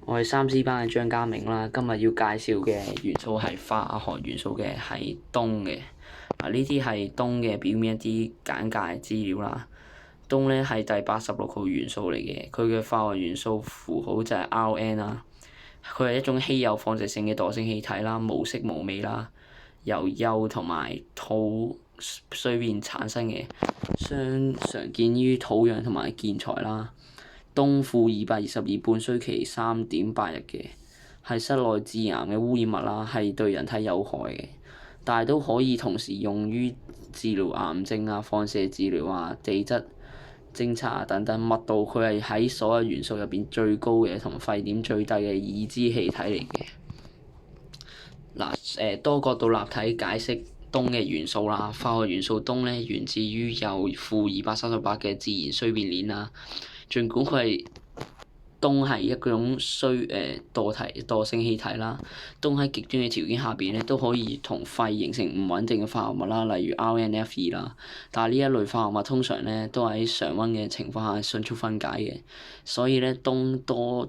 我係3C 班嘅張家明啦，今日要介紹嘅元素係化學元素嘅係氡嘅。呢啲係氡嘅表面一啲簡介資料啦。氡咧係第86號元素嚟嘅，佢嘅化學元素符號就係 Rn 啦。佢係一種稀有放射性嘅惰性氣體啦，無色無味啦，由鈾同埋土衰變產生嘅，常見於土壤同埋建材啦。氡負222半衰期3.8日嘅，係室內致癌嘅污染物啦，係對人體有害嘅，但係都可以同時用於治療癌症啊、放射治療啊、地質偵測啊等等。密度佢係喺所有元素入邊最高嘅，同沸點最低嘅已知氣體嚟嘅。多角度立體解釋氡嘅元素啦。化學元素氡咧源自於有負238嘅自然衰變鏈啦。儘管氡係一種惰性氣體啦，氡喺極端嘅條件下邊咧都可以同沸形成唔穩定嘅化合物啦，例如 RnF2 啦。但係呢一類化合物通常咧都喺常溫嘅情況下迅速分解嘅，所以咧氡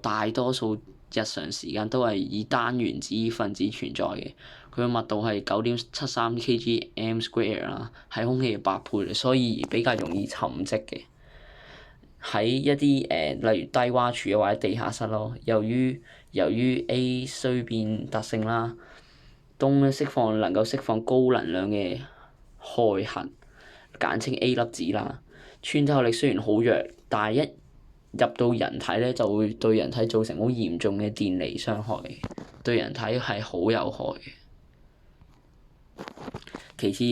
大多數日常時間都係以單原子分子存在嘅。佢嘅密度係9.73 kgm² 啦，係空氣嘅8倍，所以比較容易沉積嘅。喺一啲例如低窪處或者地下室咯，由於 A 衰變特性啦，氡咧能夠釋放高能量嘅氦核，簡稱 A 粒子啦。穿透力雖然好弱，但係一入到人體咧就會對人體造成好嚴重嘅電離傷害，對人體係好有害嘅。其次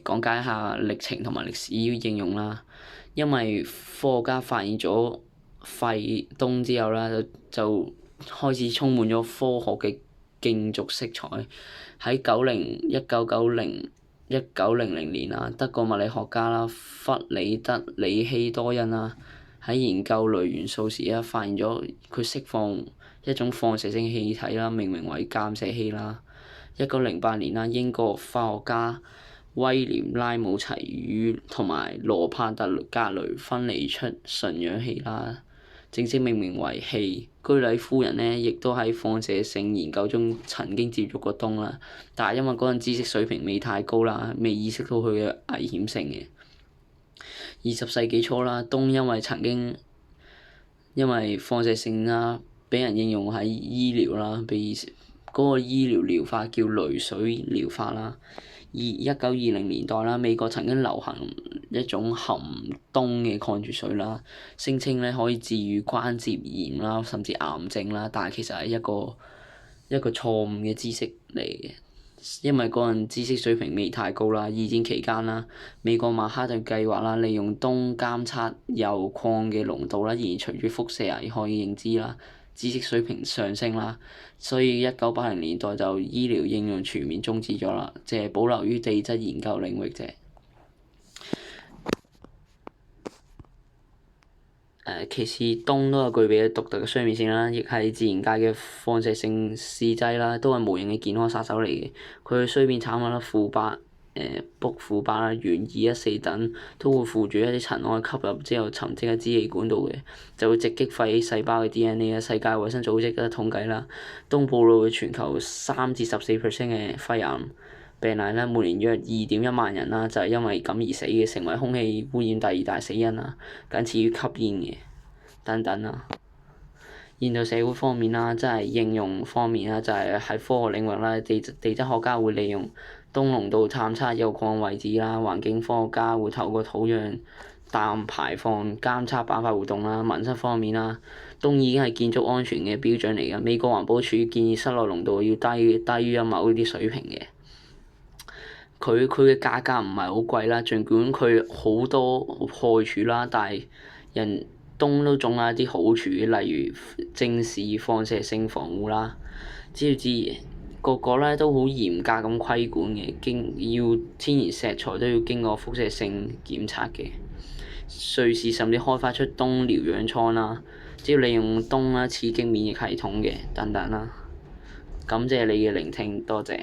講解一下歷程同埋歷史應用啦。因為科學家發現咗氦之後啦，就開始充滿咗科學嘅競逐色彩。喺1900年啦，德國物理學家啦弗里德里希多恩啦喺研究鐳元素時咧，發現咗佢釋放一種放射性氣體啦，命名為間射氣啦。1908年啦，英國化學家威廉拉姆齊與同埋羅帕特格雷分離出純氧氣啦，正式命名為氣。居里夫人呢亦都喺放射性研究中曾經接觸過氡啦，但係因為嗰陣知識水平未太高啦，未意識到佢嘅危險性嘅。20世紀初啦，氡因為放射性啦，俾人應用喺醫療啦，嗰個醫療療法叫鐳水療法啦。1920年代啦，美國曾經流行一種含氡嘅礦泉水啦，聲稱咧可以治癒關節炎啦，甚至癌症啦，但係其實係一個錯誤嘅知識嚟嘅，因為嗰陣知識水平未太高啦。二戰期間啦，美國曼哈頓計劃啦，利用氡監測鈾礦嘅濃度啦，而隨住輻射危害嘅認知啦，知識水平上升啦，所以1980年代就醫療應用全面終止咗啦，淨係保留於地質研究領域啫。其次，氡都有具備嘅獨特嘅雙面性啦，亦係自然界嘅放射性試劑啦，都係無形嘅健康殺手嚟嘅。佢嘅衰變產物啦，鈷8、鈷啦、鉛214等都會附住一啲塵埃，吸入之後沉積喺支氣管度嘅，就會直擊廢棄細胞嘅 DNA 啦。世界衛生組織嘅統計啦，氡暴露嘅全球3至14% 嘅肺癌病例啦，每年約2.1萬人啦，就係因為咁而死嘅，成為空氣污染第2大死因啦，僅次於吸煙嘅等等啦。現代社會方面啦，即係應用方面啦，就係喺科學領域啦，地質學家會利用氡濃度探測鈾礦位置啦，環境科學家會透過土壤氮排放監測板塊活動啦。民生方面啦，氡已經係建築安全嘅標準嚟嘅。美國環保署建議室內濃度要低於某啲水平嘅。佢嘅價格唔係好貴啦，儘管佢好多害處啦，但係氡都總有一啲好處，例如正視放射性防護啦。知個咧都好嚴格咁規管嘅，要天然石材都要經過輻射性檢測嘅。瑞士甚至開發出氡療養艙啦，只要利用氡啦刺激免疫系統嘅等等啦。感謝你嘅聆聽，多謝。